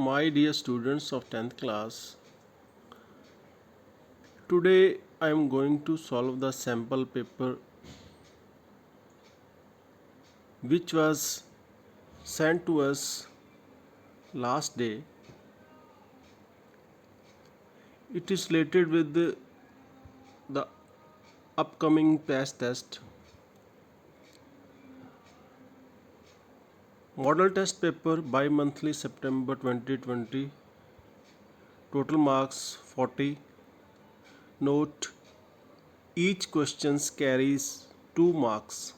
My dear students of 10th class, today I am going to solve the sample paper which was sent to us last day. It is related with the upcoming PAS test. Model test paper bi-monthly September 2020. Total marks 40. Note, each question carries 2 marks.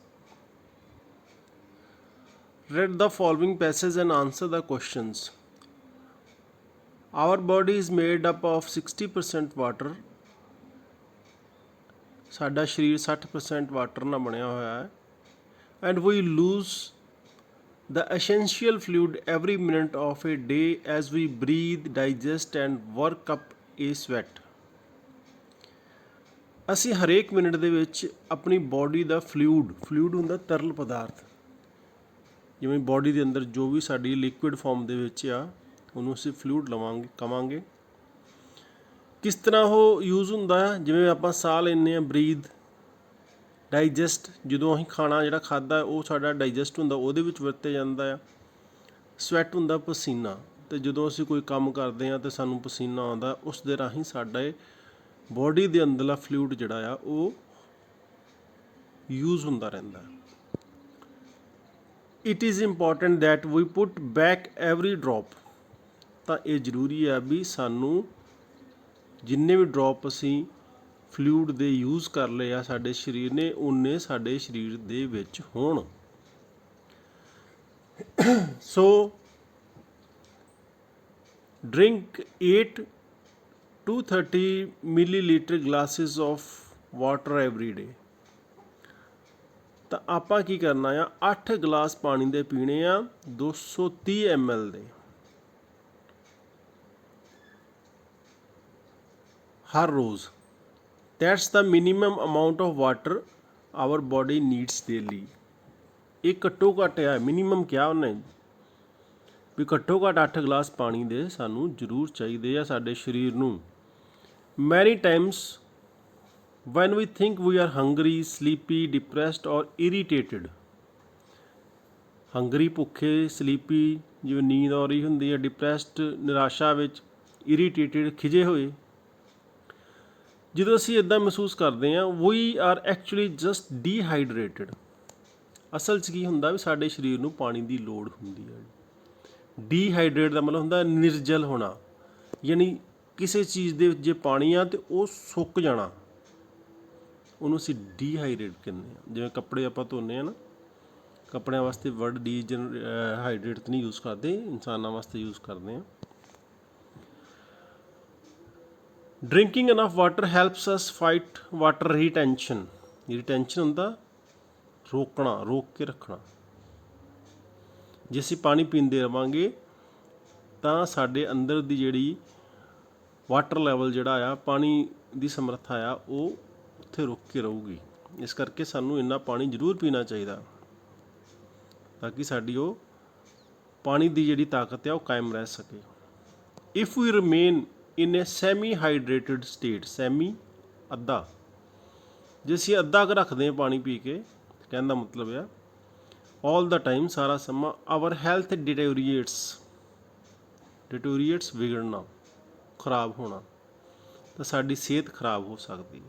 Read the following passage and answer the questions. Our body is made up of 60% water. ਸਾਡਾ ਸ਼ਰੀਰ 60% water ਨਾਲ ਬਣਿਆ ਹੋਇਆ ਹੈ and we lose the essential fluid every minute of a day as we breathe, digest and work up a sweat. ਅਸੀਂ ਹਰੇਕ minute ਦੇ ਵਿੱਚ ਆਪਣੀ ਬਾਡੀ ਦਾ ਫਲੂਇਡ ਹੁੰਦਾ ਤਰਲ ਪਦਾਰਥ, ਜਿਵੇਂ ਬਾਡੀ ਦੇ ਅੰਦਰ ਜੋ ਵੀ ਸਾਡੀ ਲਿਕੁਇਡ ਫਾਰਮ ਦੇ ਵਿੱਚ ਆ ਉਹਨੂੰ ਅਸੀਂ ਫਲੂਇਡ ਕਵਾਂਗੇ। ਕਿਸ ਤਰ੍ਹਾਂ ਉਹ ਯੂਜ਼ ਹੁੰਦਾ ਹੈ, ਜਿਵੇਂ ਆਪਾਂ ਸਾਹ ਲੈਂਦੇ ਹਾਂ, ਬਰੀਦ, ਡਾਈਜੈਸਟ, ਜਦੋਂ ਅਸੀਂ ਖਾਣਾ ਜਿਹੜਾ ਖਾਧਾ ਉਹ ਸਾਡਾ ਡਾਈਜੈਸਟ ਹੁੰਦਾ, ਉਹਦੇ ਵਿੱਚ ਵਰਤਿਆ ਜਾਂਦਾ ਆ। ਸਵੈਟ ਹੁੰਦਾ ਪਸੀਨਾ, ਅਤੇ ਜਦੋਂ ਅਸੀਂ ਕੋਈ ਕੰਮ ਕਰਦੇ ਹਾਂ ਅਤੇ ਸਾਨੂੰ ਪਸੀਨਾ ਆਉਂਦਾ, ਉਸ ਦੇ ਰਾਹੀਂ ਸਾਡੇ ਬਾਡੀ ਦੇ ਅੰਦਰਲਾ ਫਲੂਇਡ ਜਿਹੜਾ ਆ ਉਹ ਯੂਜ਼ ਹੁੰਦਾ ਰਹਿੰਦਾ। It is important that we put back every drop. ਤਾਂ ਇਹ ਜ਼ਰੂਰੀ ਹੈ ਵੀ ਸਾਨੂੰ ਜਿੰਨੇ ਵੀ ਡਰੋਪ ਅਸੀਂ ਫਲੂਇਡ ਦੇ ਯੂਜ਼ ਕਰ ਲਏ ਆ ਸਾਡੇ ਸਰੀਰ ਨੇ, ਉਨੇ ਸਾਡੇ ਸਰੀਰ ਦੇ ਵਿੱਚ ਹੋਣ। So drink 8 to 30 milliliter glasses of water every day. ਤਾਂ ਆਪਾਂ ਕੀ ਕਰਨਾ ਆ, 8 ਗਲਾਸ ਪਾਣੀ ਦੇ ਪੀਣੇ ਆ 230 ml ਦੇ ਹਰ ਰੋਜ਼। That's the minimum amount of water our body needs daily. ਇਹ ਘੱਟੋ ਘੱਟ ਆ, ਮਿਨੀਮਮ ਕਿਹਾ ਉਹਨੇ ਵੀ ਘੱਟੋ ਘੱਟ 8 ਗਲਾਸ ਪਾਣੀ ਦੇ ਸਾਨੂੰ ਜ਼ਰੂਰ ਚਾਹੀਦੇ ਆ ਸਾਡੇ ਸਰੀਰ ਨੂੰ। Many times when we think we are hungry, sleepy, depressed or irritated. Hungary ਭੁੱਖੇ, ਸਲੀਪੀ ਜਿਵੇਂ ਨੀਂਦ ਆ ਰਹੀ ਹੁੰਦੀ ਹੈ, ਡਿਪਰੈਸਡ ਨਿਰਾਸ਼ਾ ਵਿੱਚ, ਇਰੀਟੇਟਿਡ ਖਿਜੇ ਹੋਏ। ਜਦੋਂ ਅਸੀਂ ਇੱਦਾਂ ਮਹਿਸੂਸ ਕਰਦੇ ਹਾਂ, ਵੀ ਆਰ ਐਕਚੁਅਲੀ ਜਸਟ ਡੀਹਾਈਡਰੇਟਿਡ। ਅਸਲ 'ਚ ਕੀ ਹੁੰਦਾ ਵੀ ਸਾਡੇ ਸਰੀਰ ਨੂੰ ਪਾਣੀ ਦੀ ਲੋੜ ਹੁੰਦੀ ਹੈ। ਡੀਹਾਈਡਰੇਟ ਦਾ ਮਤਲਬ ਹੁੰਦਾ ਨਿਰਜਲ ਹੋਣਾ, ਯਾਨੀ ਕਿਸੇ ਚੀਜ਼ ਦੇ ਵਿੱਚ ਜੇ ਪਾਣੀ ਆ ਤਾਂ ਉਹ ਸੁੱਕ ਜਾਣਾ, ਉਹਨੂੰ ਅਸੀਂ ਡੀਹਾਈਡਰੇਟ ਕਹਿੰਦੇ ਹਾਂ। ਜਿਵੇਂ ਕੱਪੜੇ ਆਪਾਂ ਧੋਂਦੇ ਹਾਂ ਨਾ, ਕੱਪੜਿਆਂ ਵਾਸਤੇ ਵਰਡ ਹਾਈਡਰੇਟ ਤਾਂ ਨਹੀਂ ਯੂਜ਼ ਕਰਦੇ, ਇਨਸਾਨਾਂ ਵਾਸਤੇ ਯੂਜ਼ ਕਰਦੇ ਹਾਂ। ਡਰਿੰਕਿੰਗ ਇਨਫ ਵਾਟਰ ਹੈਲਪਸ ਅਸ ਫਾਈਟ ਵਾਟਰ ਰੀਟੈਂਸ਼ਨ। ਰੀਟੈਂਸ਼ਨ ਹੁੰਦਾ ਰੋਕਣਾ, ਰੋਕ ਕੇ ਰੱਖਣਾ। ਜੇ ਅਸੀਂ ਪਾਣੀ ਪੀਂਦੇ ਰਹਾਂਗੇ ਤਾਂ ਸਾਡੇ ਅੰਦਰ ਦੀ ਜਿਹੜੀ ਵਾਟਰ ਲੈਵਲ ਜਿਹੜਾ ਆ, ਪਾਣੀ ਦੀ ਸਮਰੱਥਾ ਆ, ਉਹ ਉੱਥੇ ਰੁਕ ਕੇ ਰਹੂਗੀ। ਇਸ ਕਰਕੇ ਸਾਨੂੰ ਇੰਨਾ ਪਾਣੀ ਜ਼ਰੂਰ ਪੀਣਾ ਚਾਹੀਦਾ ਤਾਂ ਕਿ ਸਾਡੀ ਉਹ ਪਾਣੀ ਦੀ ਜਿਹੜੀ ਤਾਕਤ ਆ ਉਹ ਕਾਇਮ ਰਹਿ ਸਕੇ। If we remain in a semi hydrated state, semi ਅੱਧਾ, ਜੇ ਅਸੀਂ ਅੱਧਾ ਕੁ ਰੱਖਦੇ ਹਾਂ ਪਾਣੀ ਪੀ ਕੇ, ਕਹਿਣ ਦਾ ਮਤਲਬ ਆ ਆਲ ਦਾ ਟਾਈਮ, ਸਾਰਾ ਸਮਾਂ, ਆਵਰ ਹੈਲਥ ਡਿਟੋਰੀਏਟਸ ਵਿਗੜਨਾ, ਖਰਾਬ ਹੋਣਾ, ਤਾਂ ਸਾਡੀ ਸਿਹਤ ਖਰਾਬ ਹੋ ਸਕਦੀ ਹੈ।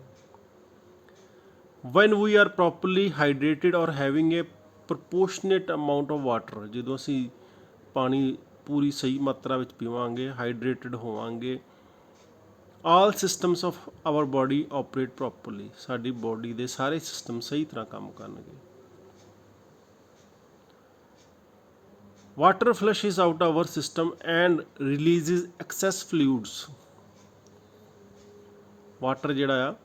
When we are properly hydrated or having a proportionate amount of water, ਜਦੋਂ ਅਸੀਂ ਪਾਣੀ ਪੂਰੀ ਸਹੀ ਮਾਤਰਾ ਵਿੱਚ ਪੀਵਾਂਗੇ, ਹਾਈਡਰੇਟਿਡ ਹੋਵਾਂਗੇ, all systems of our body operate properly, ਸਾਡੀ ਬਾਡੀ ਦੇ ਸਾਰੇ ਸਿਸਟਮ ਸਹੀ ਤਰ੍ਹਾਂ ਕੰਮ ਕਰਨਗੇ। Water flushes out our system and releases excess fluids. Water ਜਿਹੜਾ ਆ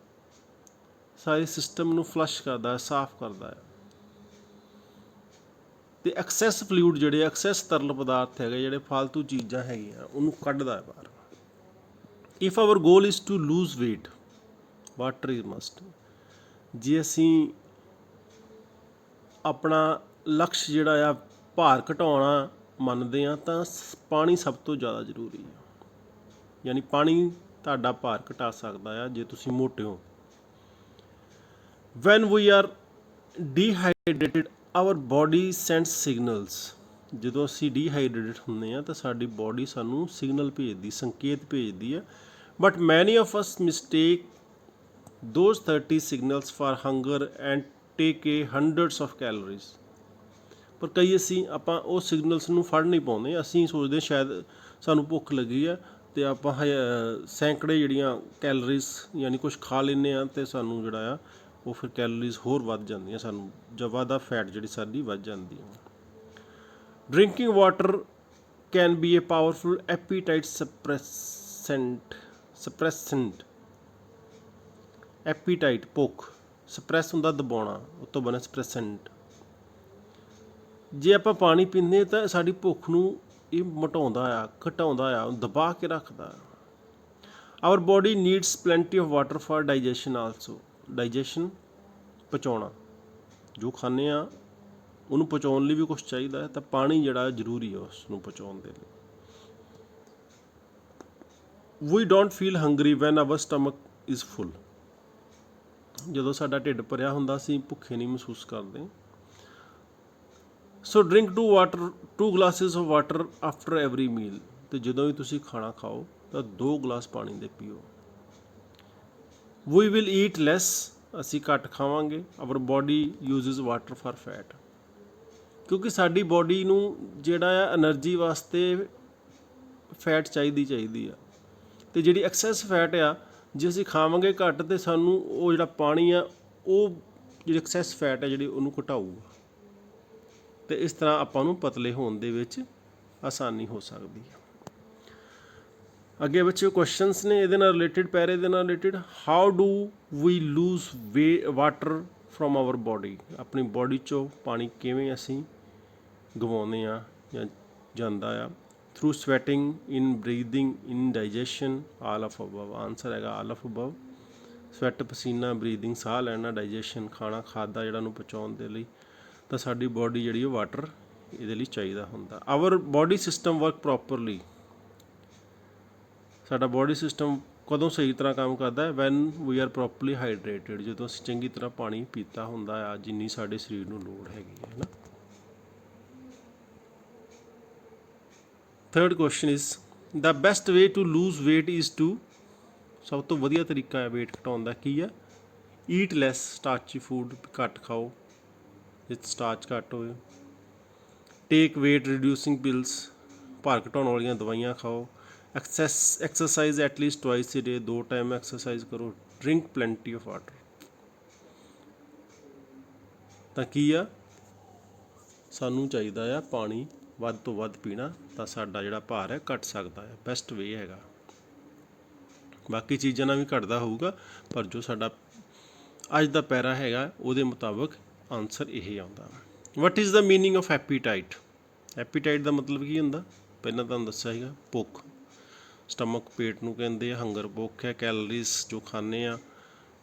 ਸਾਰੇ ਸਿਸਟਮ ਨੂੰ ਫਲਸ਼ ਕਰਦਾ ਹੈ, ਸਾਫ਼ ਕਰਦਾ ਹੈ, ਅਤੇ ਐਕਸੈਸ ਫਲੂਇਡ ਜਿਹੜੇ ਐਕਸੈਸ ਤਰਲ ਪਦਾਰਥ ਹੈਗੇ, ਜਿਹੜੇ ਫਾਲਤੂ ਚੀਜ਼ਾਂ ਹੈਗੀਆਂ, ਉਹਨੂੰ ਕੱਢਦਾ ਹੈ ਬਾਹਰ। If our goal is to lose weight, water is must. ਜੇ ਅਸੀਂ ਆਪਣਾ ਲਕਸ਼ ਜਿਹੜਾ ਆ ਭਾਰ ਘਟਾਉਣਾ ਮੰਨਦੇ ਹਾਂ ਤਾਂ ਪਾਣੀ ਸਭ ਤੋਂ ਜ਼ਿਆਦਾ ਜ਼ਰੂਰੀ ਹੈ। ਯਾਨੀ ਪਾਣੀ ਤੁਹਾਡਾ ਭਾਰ ਘਟਾ ਸਕਦਾ ਆ ਜੇ ਤੁਸੀਂ ਮੋਟੇ ਹੋ। When we are dehydrated our body sends signals. ਜਦੋਂ ਅਸੀਂ ਡੀਹਾਈਡਰੇਟਡ ਹੁੰਦੇ ਹਾਂ ਤਾਂ ਸਾਡੀ ਬੋਡੀ ਸਾਨੂੰ ਸਿਗਨਲ ਭੇਜਦੀ, ਸੰਕੇਤ ਭੇਜਦੀ ਹੈ। ਬਟ ਮੈਨੀ of us mistake those 30 signals for hunger and take A hundreds of calories. ਪਰ ਕਈ ਆਪਾਂ ਉਹ ਸਿਗਨਲਸ ਨੂੰ ਫੜ ਨਹੀਂ ਪਾਉਂਦੇ। ਅਸੀਂ ਸੋਚਦੇ ਸ਼ਾਇਦ ਸਾਨੂੰ ਭੁੱਖ ਲੱਗੀ ਆ ਅਤੇ ਆਪਾਂ ਸੈਂਕੜੇ ਜਿਹੜੀਆਂ ਕੈਲਰੀਜ਼ ਯਾਨੀ ਕੁਛ ਖਾ ਲੈਂਦੇ ਹਾਂ ਅਤੇ ਸਾਨੂੰ ਜਿਹੜਾ ਆ ਉਹ ਫਿਰ ਕੈਲਰੀਜ਼ ਹੋਰ ਵੱਧ ਜਾਂਦੀਆਂ, ਸਾਨੂੰ ਜ਼ਿਆਦਾ ਫੈਟ ਜਿਹੜੀ ਸਾਡੀ ਵੱਧ ਜਾਂਦੀ ਹੈ। Drinking water can be a powerful appetite suppressant. Appetite ਭੁੱਖ, ਸਪਰੈਸ ਹੁੰਦਾ ਦਬਾਉਣਾ, ਉਹ ਤੋਂ ਬਣਿਆ ਸਪਰੈਸੈਂਟ। ਜੇ ਆਪਾਂ ਪਾਣੀ ਪੀਂਦੇ ਤਾਂ ਸਾਡੀ ਭੁੱਖ ਨੂੰ ਇਹ ਮਟਾਉਂਦਾ ਆ, ਘਟਾਉਂਦਾ ਆ, ਦਬਾ ਕੇ ਰੱਖਦਾ। Our body needs plenty of water for digestion also. Digestion ਪਚਾਉਣਾ, ਜੋ ਖਾਂਦੇ ਆ ਉਹਨੂੰ ਪਚਾਉਣ ਲਈ ਵੀ ਕੁਛ ਚਾਹੀਦਾ ਹੈ, ਤਾਂ ਪਾਣੀ ਜਿਹੜਾ ਜ਼ਰੂਰੀ ਹੈ ਉਸ ਨੂੰ ਪਚਾਉਣ ਦੇ ਲਈ। We don't feel hungry when our stomach is full. ਜਦੋਂ ਸਾਡਾ ਢਿੱਡ ਭਰਿਆ ਹੁੰਦਾ ਅਸੀਂ ਭੁੱਖੇ ਨਹੀਂ ਮਹਿਸੂਸ ਕਰਦੇ। So drink 2 glasses of water after every meal. ਅਤੇ ਜਦੋਂ ਵੀ ਤੁਸੀਂ ਖਾਣਾ ਖਾਓ ਤਾਂ 2 ਗਲਾਸ ਪਾਣੀ ਦੇ ਪੀਓ। We will eat less. ਅਸੀਂ ਘੱਟ ਖਾਵਾਂਗੇ। Our body uses water for fat. ਕਿਉਂਕਿ ਸਾਡੀ ਬੋਡੀ ਨੂੰ ਜਿਹੜਾ ਆ ਐਨਰਜੀ ਵਾਸਤੇ ਫੈਟ ਚਾਹੀਦੀ ਆ, ਅਤੇ ਜਿਹੜੀ ਐਕਸੈਸ ਫੈਟ ਆ ਜੇ ਅਸੀਂ ਖਾਵਾਂਗੇ ਘੱਟ ਤਾਂ ਸਾਨੂੰ ਉਹ ਜਿਹੜਾ ਪਾਣੀ ਆ ਉਹ ਜਿਹੜੀ ਐਕਸੈਸ ਫੈਟ ਹੈ ਜਿਹੜੀ ਉਹਨੂੰ ਘਟਾਊਗਾ, ਅਤੇ ਇਸ ਤਰ੍ਹਾਂ ਆਪਾਂ ਨੂੰ ਪਤਲੇ ਹੋਣ ਦੇ ਵਿੱਚ ਆਸਾਨੀ ਹੋ ਸਕਦੀ ਹੈ। ਅੱਗੇ ਬੱਚੇ ਕੁਐਸਚਨਸ ਨੇ ਇਹਦੇ ਨਾਲ ਰਿਲੇਟਿਡ, ਪੈਰੇ ਦੇ ਨਾਲ related. How do we lose water from our body. ਆਪਣੀ ਬੋਡੀ 'ਚੋਂ ਪਾਣੀ ਕਿਵੇਂ ਅਸੀਂ ਗਵਾਉਂਦੇ ਹਾਂ ਜਾਂ ਜਾਂਦਾ ਆ। Through sweating, in breathing, in digestion, all of above. Answer ਹੈਗਾ ਆਲ ਆਫ ਅਬਵ। ਸਵੈਟ ਪਸੀਨਾ, ਬਰੀਦਿੰਗ ਸਾਹ ਲੈਣਾ, ਡਾਈਜੈਸ਼ਨ ਖਾਣਾ ਖਾਦਾ ਜਿਹੜਾ ਨੂੰ ਪਚਾਉਣ ਦੇ ਲਈ, ਤਾਂ ਸਾਡੀ ਬੋਡੀ ਜਿਹੜੀ ਉਹ ਵਾਟਰ ਇਹਦੇ ਲਈ ਚਾਹੀਦਾ ਹੁੰਦਾ। Our body system work properly. ਸਾਡਾ ਬੋਡੀ ਸਿਸਟਮ ਕਦੋਂ ਸਹੀ ਤਰ੍ਹਾਂ ਕੰਮ ਕਰਦਾ ਹੈ? When we are properly hydrated. ਜਦੋਂ ਅਸੀਂ ਚੰਗੀ ਤਰ੍ਹਾਂ ਪਾਣੀ ਪੀਤਾ ਹੁੰਦਾ ਆ ਜਿੰਨੀ ਸਾਡੇ ਸਰੀਰ ਨੂੰ ਲੋੜ ਹੈਗੀ ਹੈ ਨਾ। Third question is the best way to lose weight is to. ਸਭ ਤੋਂ ਵਧੀਆ ਤਰੀਕਾ ਹੈ ਵੇਟ ਘਟਾਉਣ ਦਾ ਕੀ ਹੈ? ਈਟ ਲੈਸ ਸਟਾਰਚੀ ਫੂਡ, ਘੱਟ ਖਾਓ ਜੇ ਸਟਾਰਚ ਘੱਟ ਹੋਵੇ। ਟੇਕ ਵੇਟ ਰਿਡਿਊਸਿੰਗ ਪਿਲਸ, ਭਾਰ ਘਟਾਉਣ ਵਾਲੀਆਂ ਦਵਾਈਆਂ ਖਾਓ। ਐਕਸਰਸਾਈਜ਼ ਐਟਲੀਸਟ ਟਵਾਈਸ ਏ ਡੇ, 2 ਟਾਈਮ ਐਕਸਰਸਾਈਜ਼ ਕਰੋ। Drink plenty of water. ਤਾਂ ਕੀ ਆ ਸਾਨੂੰ ਚਾਹੀਦਾ ਆ ਪਾਣੀ ਵੱਧ ਤੋਂ ਵੱਧ ਪੀਣਾ, ਤਾਂ ਸਾਡਾ ਜਿਹੜਾ ਭਾਰ ਹੈ ਘਟ ਸਕਦਾ ਹੈ। ਬੈਸਟ ਵੇ ਹੈਗਾ। ਬਾਕੀ ਚੀਜ਼ਾਂ ਨਾਲ ਵੀ ਘਟਦਾ ਹੋਊਗਾ, ਪਰ ਜੋ ਸਾਡਾ ਅੱਜ ਦਾ ਪੈਰਾ ਹੈਗਾ ਉਹਦੇ ਮੁਤਾਬਕ ਆਨਸਰ ਇਹ ਆਉਂਦਾ। What is the meaning of appetite. Appetite ਦਾ ਮਤਲਬ ਕੀ ਹੁੰਦਾ? ਪਹਿਲਾਂ ਤੁਹਾਨੂੰ ਦੱਸਿਆ ਸੀਗਾ, ਭੁੱਖ। ਸਟਮਕ ਪੇਟ ਨੂੰ ਕਹਿੰਦੇ ਆ, ਹੰਗਰ ਭੁੱਖ ਹੈ। ਕੈਲਰੀਜ਼ ਜੋ ਖਾਂਦੇ ਆ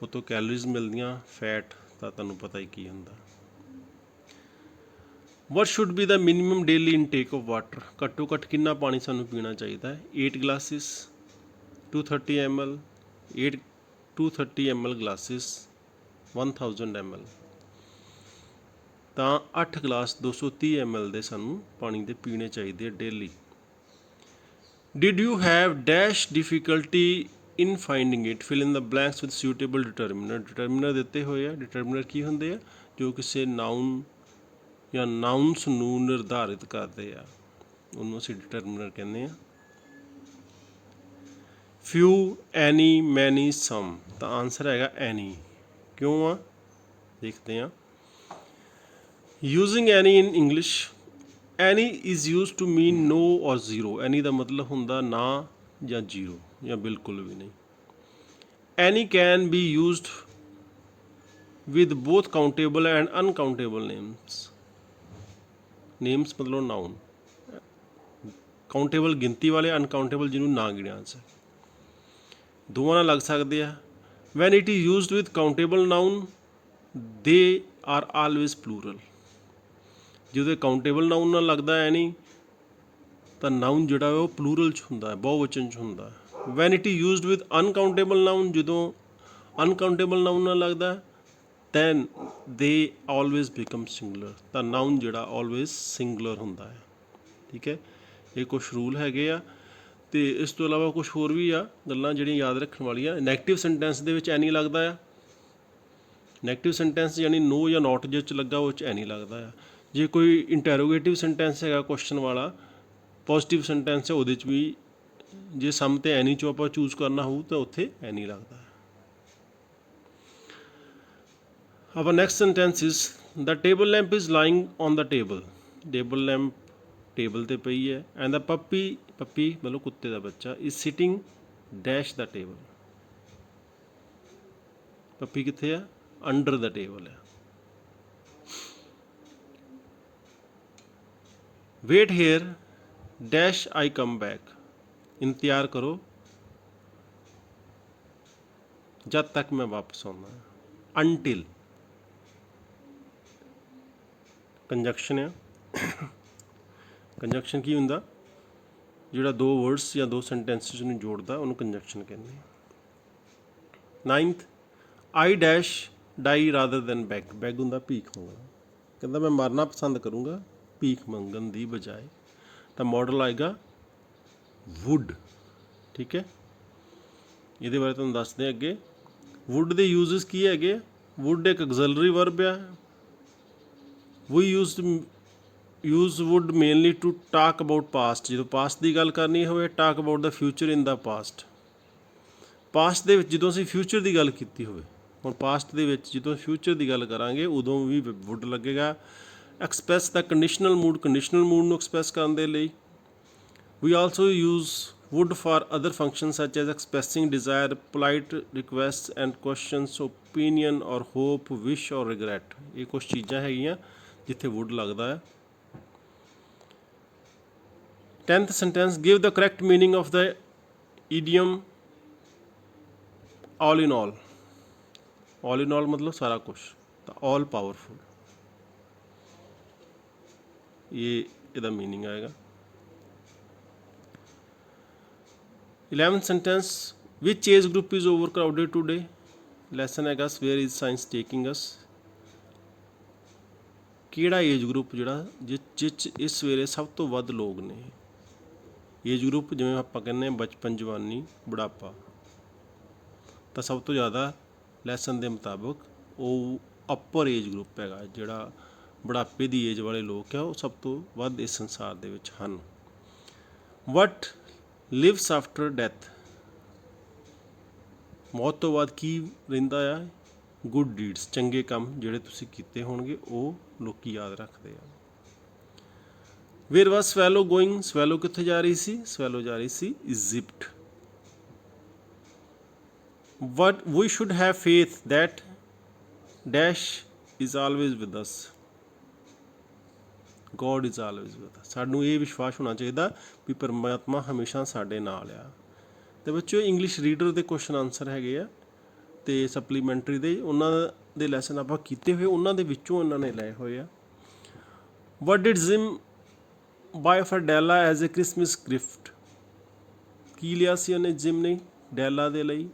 ਉਹ ਤੋਂ ਕੈਲਰੀਜ਼ ਮਿਲਦੀਆਂ। ਫੈਟ ਤਾਂ ਤੁਹਾਨੂੰ ਪਤਾ ਹੀ ਕੀ ਹੁੰਦਾ। What should be the minimum daily intake of water. ਘੱਟੋ ਘੱਟ ਕਿੰਨਾ ਪਾਣੀ ਸਾਨੂੰ ਪੀਣਾ ਚਾਹੀਦਾ ਹੈ? 8 glasses 230 ml। 230 ml glasses 1000 ml। ਤਾਂ 8 ਗਲਾਸ 230 ml ਦੇ ਸਾਨੂੰ ਪਾਣੀ ਦੇ ਪੀਣੇ ਚਾਹੀਦੇ daily. Did you have dash difficulty in finding it. Fill in the blanks with suitable determiner. Determiner ਦਿੱਤੇ ਹੋਏ ਆ। ਡਿਟਰਮੀਨਰ ਕੀ ਹੁੰਦੇ ਆ? ਜੋ ਕਿਸੇ ਨਾਊਨ ਜਾਂ ਨਾਊਨਸ ਨੂੰ ਨਿਰਧਾਰਿਤ ਕਰਦੇ ਆ, ਉਹਨੂੰ ਅਸੀਂ ਡਿਟਰਮੀਨਰ ਕਹਿੰਦੇ ਹਾਂ। ਫਿਊ, ਐਨੀ, ਮੈਨੀ, ਸਮ। ਤਾਂ ਆਨਸਰ ਹੈਗਾ ਐਨੀ। ਕਿਉਂ ਆ? ਦੇਖਦੇ ਹਾਂ। Using any in English, any is use to mean no or zero. ਐਨੀ ਦਾ ਮਤਲਬ ਹੁੰਦਾ ਨਾ ਜਾਂ ਜ਼ੀਰੋ ਜਾਂ ਬਿਲਕੁਲ ਵੀ ਨਹੀਂ। Any can be used with both countable and uncountable names. Names ਮਤਲਬ ਨਾਊਨ। ਕਾਊਂਟੇਬਲ ਗਿਣਤੀ ਵਾਲੇ, ਅਨਕਾਊਂਟੇਬਲ ਜਿਹਨੂੰ ਨਾ ਗਿਣਿਆ ਜਾ ਸਕੇ, ਦੋਵਾਂ ਨਾਲ ਲੱਗ ਸਕਦੇ ਆ। When it is used with countable noun they are always plural. ਜਦੋਂ ਕਾਊਂਟੇਬਲ ਨਾਊਨ ਨਾਲ ਲੱਗਦਾ ਐਨੀ ਤਾਂ ਨਾਊਨ ਜਿਹੜਾ ਉਹ ਪਲੂਰਲ 'ਚ ਹੁੰਦਾ ਹੈ, ਬਹੁਵਚਨ 'ਚ ਹੁੰਦਾ ਹੈ। When it is used with uncountable noun, ਜਦੋਂ ਅਨਕਾਊਂਟੇਬਲ ਨਾਊਨ ਨਾਲ ਲੱਗਦਾ then they always become singular, ਤਾਂ ਨਾਊਨ ਜਿਹੜਾ ਆਲਵੇਜ਼ ਸਿੰਗੂਲਰ ਹੁੰਦਾ ਹੈ। ਠੀਕ ਹੈ, ਇਹ ਕੁਛ ਰੂਲ ਹੈਗੇ ਆ। ਅਤੇ ਇਸ ਤੋਂ ਇਲਾਵਾ ਕੁਛ ਹੋਰ ਵੀ ਆ ਗੱਲਾਂ ਜਿਹੜੀਆਂ ਯਾਦ ਰੱਖਣ ਵਾਲੀਆਂ। ਨੈਗੇਟਿਵ ਸੈਂਟੈਂਸ ਦੇ ਵਿੱਚ ਐਨੀ ਲੱਗਦਾ ਆ, ਨੈਗੇਟਿਵ ਸੈਂਟੈਂਸ ਯਾਨੀ ਨੋ ਜਾਂ ਨੋਟ ਜਿਹ 'ਚ ਲੱਗਾ ਉਹ 'ਚ ਐਨੀ ਲੱਗਦਾ ਆ। ਜੇ ਕੋਈ ਇੰਟੈਰੋਗੇਟਿਵ ਸੈਂਟੈਂਸ ਹੈਗਾ ਕੁਐਸਚਨ ਵਾਲਾ, ਪੋਜ਼ੀਟਿਵ ਸੈਂਟੈਂਸ ਹੈ, ਉਹਦੇ 'ਚ ਵੀ ਜੇ ਸਮ ਤੇ ਐਨੀ 'ਚੋਂ ਆਪਾਂ ਚੂਜ਼ ਕਰਨਾ ਹੋਊ ਤਾਂ ਉੱਥੇ ਐਨੀ ਲੱਗਦਾ। Our next sentence is the table lamp is lying on the table. Table lamp table ਤੇ ਪਈ ਹੈ। ਐਂਡ ਦਾ ਪੱਪੀ ਮਤਲਬ ਕੁੱਤੇ ਦਾ ਬੱਚਾ is sitting dash the table. ਪੱਪੀ ਕਿੱਥੇ ਆ? ਅੰਡਰ ਦਾ ਟੇਬਲ ਹੈ। ਵੇਟ ਹੇਅਰ ਡੈਸ਼ ਆਈ ਕਮ ਬੈਕ, ਇੰਤਜ਼ਾਰ ਕਰੋ ਜਦ ਤੱਕ ਮੈਂ ਵਾਪਸ ਆਉਂਦਾ। ਅਨਟਿਲ ਕੰਜੰਕਸ਼ਨ ਆ। ਕੰਜੰਕਸ਼ਨ ਕੀ ਹੁੰਦਾ? ਜਿਹੜਾ ਦੋ ਵਰਡਸ ਜਾਂ ਦੋ ਸੈਂਟੈਂਸਿਸ ਨੂੰ ਜੋੜਦਾ ਉਹਨੂੰ ਕੰਜੰਕਸ਼ਨ ਕਹਿੰਦੇ ਆ। 9th, ਆਈ ਡੈਸ਼ ਡਾਈ ਰਾਦਰ ਦੈਨ ਬੈਗ। ਬੈਗ ਹੁੰਦਾ ਭੀਖ ਮੰਗਣਾ। ਕਹਿੰਦਾ ਮੈਂ ਮਰਨਾ ਪਸੰਦ ਕਰੂੰਗਾ ਭੀਖ ਮੰਗਣ ਦੀ ਬਜਾਏ। ਤਾਂ ਮਾਡਲ ਆਏਗਾ ਵੁੱਡ। ਠੀਕ ਹੈ, ਇਹਦੇ ਬਾਰੇ ਤੁਹਾਨੂੰ ਦੱਸਦੇ ਅੱਗੇ। ਵੁੱਡ ਦੇ ਯੂਜ਼ਸ ਕੀ ਹੈਗੇ? ਵੁੱਡ ਇੱਕ ਐਗਜ਼ਲਰੀ ਵਰਬ ਆ। We use would mainly to talk about past. ਜਦੋਂ ਪਾਸਟ ਦੀ ਗੱਲ ਕਰਨੀ ਹੋਵੇ, talk about the future in the past. Past ਦੇ ਵਿੱਚ ਜਦੋਂ ਅਸੀਂ ਫਿਊਚਰ ਦੀ ਗੱਲ ਕੀਤੀ ਹੋਵੇ, ਹੁਣ ਪਾਸਟ ਦੇ ਵਿੱਚ ਜਦੋਂ ਫਿਊਚਰ ਦੀ ਗੱਲ ਕਰਾਂਗੇ ਉਦੋਂ ਵੀ ਵੁੱਡ ਲੱਗੇਗਾ। ਐਕਸਪ੍ਰੈਸ ਦਾ ਕੰਡੀਸ਼ਨਲ ਮੂਡ ਨੂੰ ਐਕਸਪ੍ਰੈਸ ਕਰਨ ਦੇ ਲਈ। We also use would for other function such as expressing desire, polite request and questions, opinion or hope, wish or regret. ਇਹ ਕੁਛ ਚੀਜ਼ਾਂ ਹੈਗੀਆਂ ਜਿੱਥੇ ਵੁੱਡ ਲੱਗਦਾ ਹੈ। 10th sentence, give the correct meaning of the idiom all in all. all in all मतलब ਸਾਰਾ ਕੁਛ, ਤਾਂ all powerful ਇਹਦਾ ਮੀਨਿੰਗ ਆਏਗਾ। 11th sentence, which age group is overcrowded today? Lesson ਹੈਗਾ where is science taking us? ਕਿਹੜਾ age group ਜਿਹੜਾ ਜਿਸ 'ਚ ਇਸ ਵੇਲੇ ਸਭ ਤੋਂ ਵੱਧ ਲੋਕ ਨੇ? ਏਜ ਗਰੁੱਪ ਜਿਵੇਂ ਆਪਾਂ ਕਹਿੰਦੇ ਹਾਂ ਬਚਪਨ, ਜਵਾਨੀ, ਬੁਢਾਪਾ, ਤਾਂ ਸਭ ਤੋਂ ਜ਼ਿਆਦਾ ਲੈਸਨ ਦੇ ਮੁਤਾਬਕ ਉਹ ਅਪਰ ਏਜ ਗਰੁੱਪ ਹੈਗਾ। ਜਿਹੜਾ ਬੁਢਾਪੇ ਦੀ ਏਜ ਵਾਲੇ ਲੋਕ ਆ ਉਹ ਸਭ ਤੋਂ ਵੱਧ ਇਸ ਸੰਸਾਰ ਦੇ ਵਿੱਚ ਹਨ। ਵਟ ਲਿਵਸ ਆਫਟਰ ਡੈਥ? ਮੌਤ ਤੋਂ ਬਾਅਦ ਕੀ ਰਹਿੰਦਾ ਆ? ਗੁੱਡ ਡੀਡਸ, ਚੰਗੇ ਕੰਮ ਜਿਹੜੇ ਤੁਸੀਂ ਕੀਤੇ ਹੋਣਗੇ ਉਹ ਲੋਕ ਯਾਦ ਰੱਖਦੇ ਆ। Where was swallow going? Swallow ਕਿੱਥੇ ਜਾ ਰਹੀ ਸੀ? ਸਵੈਲੋ ਜਾ ਰਹੀ ਸੀ Egypt. What we should have faith that dash is always with us. God is always with us. ਸਾਨੂੰ ਇਹ ਵਿਸ਼ਵਾਸ ਹੋਣਾ ਚਾਹੀਦਾ ਵੀ ਪਰਮਾਤਮਾ ਹਮੇਸ਼ਾ ਸਾਡੇ ਨਾਲ ਆ। ਅਤੇ ਬੱਚਿਓ ਇੰਗਲਿਸ਼ ਰੀਡਰ ਦੇ ਕੁਐਸਚਨ ਆਨਸਰ ਹੈਗੇ ਆ ਅਤੇ ਸਪਲੀਮੈਂਟਰੀ ਦੇ, ਉਹਨਾਂ ਦੇ ਲੈਸਨ ਆਪਾਂ ਕੀਤੇ ਹੋਏ, ਉਹਨਾਂ ਦੇ ਵਿੱਚੋਂ ਉਹਨਾਂ ਨੇ ਲਏ ਹੋਏ ਆ। What did Jim buy for Della as a Christmas gift? ਕੀ ਲਿਆ ਸੀ ਉਹਨੇ ਜਿਮ ਨੇ ਡੈਲਾ ਦੇ ਲਈ?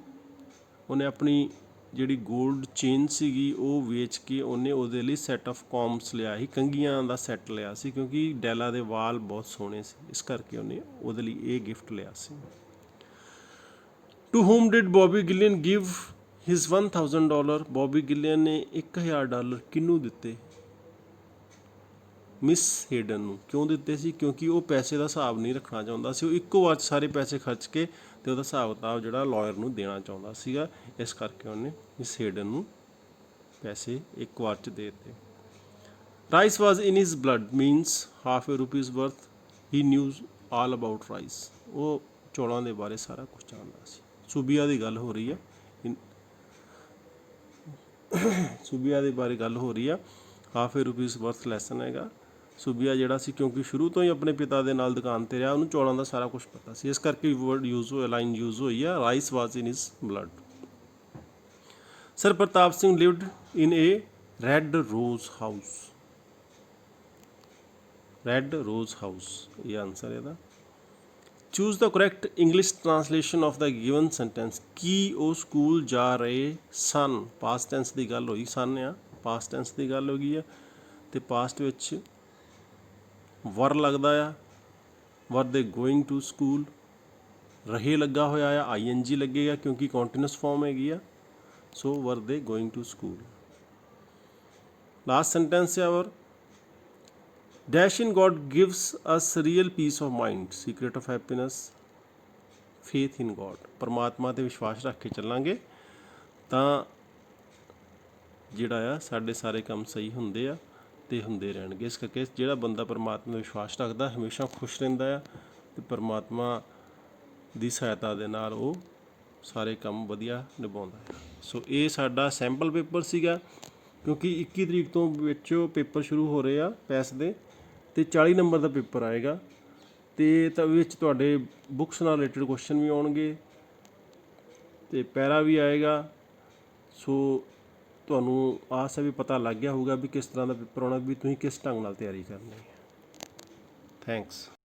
ਉਹਨੇ ਆਪਣੀ ਜਿਹੜੀ ਗੋਲਡ ਚੇਨ ਸੀਗੀ ਉਹ ਵੇਚ ਕੇ ਉਹਨੇ ਉਹਦੇ ਲਈ ਸੈੱਟ ਆਫ ਕੌਮਸ ਲਿਆ ਸੀ, ਕੰਘੀਆਂ ਦਾ ਸੈੱਟ ਲਿਆ ਸੀ, ਕਿਉਂਕਿ ਡੈਲਾ ਦੇ ਵਾਲ ਬਹੁਤ ਸੋਹਣੇ ਸੀ, ਇਸ ਕਰਕੇ ਉਹਨੇ ਉਹਦੇ ਲਈ ਇਹ ਗਿਫਟ ਲਿਆ ਸੀ। To whom did Bobby Gillian give his $1000? Bobby Gillian ਨੇ $1000 ਕਿਹਨੂੰ ਦਿੱਤੇ? ਮਿਸ ਹੇਡਨ ਨੂੰ। ਕਿਉਂ ਦਿੱਤੇ ਸੀ? ਕਿਉਂਕਿ ਉਹ ਪੈਸੇ ਦਾ ਹਿਸਾਬ ਨਹੀਂ ਰੱਖਣਾ ਚਾਹੁੰਦਾ ਸੀ। ਉਹ ਇੱਕੋ ਵਾਰ ਸਾਰੇ ਪੈਸੇ ਖਰਚ ਕੇ ਅਤੇ ਉਹਦਾ ਹਿਸਾਬ ਕਿਤਾਬ ਜਿਹੜਾ ਲਾਇਰ ਨੂੰ ਦੇਣਾ ਚਾਹੁੰਦਾ ਸੀਗਾ, ਇਸ ਕਰਕੇ ਉਹਨੇ ਮਿਸ ਹੇਡਨ ਨੂੰ ਪੈਸੇ ਇੱਕ ਵਾਰ 'ਚ ਦੇ ਦਿੱਤੇ। Rice was in his blood means half A rupees worth. He news all about rice. ਉਹ ਚੌਲਾਂ ਦੇ ਬਾਰੇ ਸਾਰਾ ਕੁਛ ਜਾਣਦਾ ਸੀ। ਸੂਬੀਆ ਦੀ ਗੱਲ ਹੋ ਰਹੀ ਆ, ਸੂਬੀਆ ਦੇ ਬਾਰੇ ਗੱਲ ਹੋ ਰਹੀ ਆ। ਹਾਫ ਏ ਰੁਪੀਜ਼ ਵਰਥ ਲੈਸਨ ਹੈਗਾ। ਸੂਬੀਆ ਜਿਹੜਾ ਸੀ ਕਿਉਂਕਿ ਸ਼ੁਰੂ ਤੋਂ ਹੀ ਆਪਣੇ ਪਿਤਾ ਦੇ ਨਾਲ ਦੁਕਾਨ 'ਤੇ ਰਿਹਾ, ਉਹਨੂੰ ਚੌਲਾਂ ਦਾ ਸਾਰਾ ਕੁਛ ਪਤਾ ਸੀ, ਇਸ ਕਰਕੇ ਵਰਡ ਯੂਜ਼ ਹੋਇਆ, ਲਾਈਨ ਯੂਜ਼ ਹੋਈ ਆ, rice was in his blood. Sir Pratap Singh lived in a red rose house. Red rose house ਇਹ ਆਨਸਰ ਇਹਦਾ। Choose the correct English translation of the given sentence. ਕੀ ਉਹ ਸਕੂਲ ਜਾ ਰਹੇ ਸਨ? ਪਾਸਟ ਟੈਂਸ ਦੀ ਗੱਲ ਹੋਈ, ਸਨ ਆ ਪਾਸਟ ਟੈਂਸ ਦੀ ਗੱਲ ਹੋ ਗਈ ਆ, ਅਤੇ ਪਾਸਟ ਵਿੱਚ ਵਰ ਲੱਗਦਾ ਆ, ਵਰ ਦੇ ਗੋਇੰਗ ਟੂ ਸਕੂਲ। ਰਹੇ ਲੱਗਾ ਹੋਇਆ ਆ, ING ਲੱਗੇਗਾ ਕਿਉਂਕਿ ਕੰਟੀਨਿਊਸ ਫਾਰਮ ਹੈਗੀ ਆ, so where they going to school. Last sentence ਹੈ our, dash in God gives us real peace of mind, secret of happiness, faith in God. ਪਰਮਾਤਮਾ 'ਤੇ ਵਿਸ਼ਵਾਸ ਰੱਖ ਕੇ ਚੱਲਾਂਗੇ ਤਾਂ ਜਿਹੜਾ ਆ ਸਾਡੇ ਸਾਰੇ ਕੰਮ ਸਹੀ ਹੁੰਦੇ ਆ ਅਤੇ ਹੁੰਦੇ ਰਹਿਣਗੇ। ਇਸ ਕਰਕੇ ਜਿਹੜਾ ਬੰਦਾ ਪਰਮਾਤਮਾ 'ਤੇ ਵਿਸ਼ਵਾਸ ਰੱਖਦਾ ਹਮੇਸ਼ਾ ਖੁਸ਼ ਰਹਿੰਦਾ ਆ, ਅਤੇ ਪਰਮਾਤਮਾ ਦੀ ਸਹਾਇਤਾ ਦੇ ਨਾਲ ਉਹ ਸਾਰੇ ਕੰਮ ਵਧੀਆ ਨਿਭਾਉਂਦਾ ਹੈ। ਸੋ ਇਹ ਸਾਡਾ ਸੈਂਪਲ ਪੇਪਰ ਸੀਗਾ, ਕਿਉਂਕਿ 21 ਤਰੀਕ ਤੋਂ ਵਿੱਚੋਂ ਪੇਪਰ ਸ਼ੁਰੂ ਹੋ ਰਹੇ ਆ ਪੈਸ ਦੇ, ਅਤੇ 40 ਨੰਬਰ ਦਾ ਪੇਪਰ ਆਏਗਾ, ਅਤੇ ਤਾਂ ਵਿੱਚ ਤੁਹਾਡੇ ਬੁੱਕਸ ਨਾਲ ਰਿਲੇਟਡ ਕੁਐਸਚਨ ਵੀ ਆਉਣਗੇ ਅਤੇ ਪੈਰਾ ਵੀ ਆਏਗਾ। ਸੋ ਤੁਹਾਨੂੰ ਆਸ ਹੈ ਵੀ ਪਤਾ ਲੱਗ ਗਿਆ ਹੋਊਗਾ ਵੀ ਕਿਸ ਤਰ੍ਹਾਂ ਦਾ ਪੇਪਰ ਆਉਣਾ, ਵੀ ਤੁਸੀਂ ਕਿਸ ਢੰਗ ਨਾਲ ਤਿਆਰੀ ਕਰਨੀ ਹੈ। ਥੈਂਕਸ।